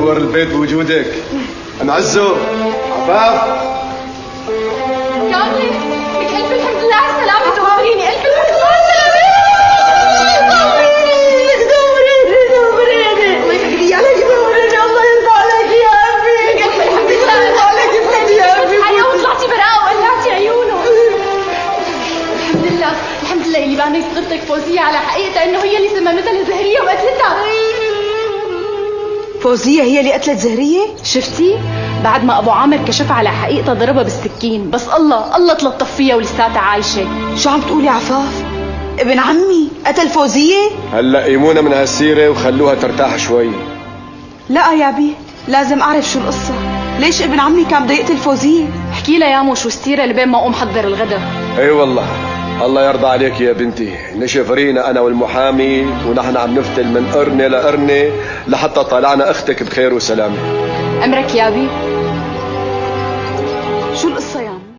نور البيت بوجودك. نعزو عفاف. كاملة لك ألف الحمد لله على السلامة. تخبريني ألف الحمد لله على السلامة. الله يخليكي عليكي دوريني. الله يرضى عليكي يا أمي. ألف الحمد لله. الله يرضى عليكي ابنتي يا أمي. هيا وطلعتي براءة وقلعتي عيونه. الحمد لله الحمد لله اللي بانت صدقتك فوزية على حقيقتها انه هي اللي سممتها لزهرية وقتلتها. فوزية هي اللي قتلت زهرية؟ شفتي؟ بعد ما ابو عامر كشف على حقيقتها ضربها بالسكين، بس الله تلطف فيها ولساتها عايشة. شو عم تقولي عفاف؟ ابن عمي قتل فوزية؟ هلا قيمونا من هالسيرة وخلوها ترتاح شوي. لا يا بي، لازم اعرف شو القصة. ليش ابن عمي كان بده يقتل فوزية؟ احكي لها يا مو شو السيرة لبين ما اقوم حضر الغدا. اي والله الله يرضى عليك يا بنتي. نشف رينا انا والمحامي ونحن عم نفتل من قرنة لقرنة لحتى طلعنا اختك بخير وسلامة. امرك يا بي.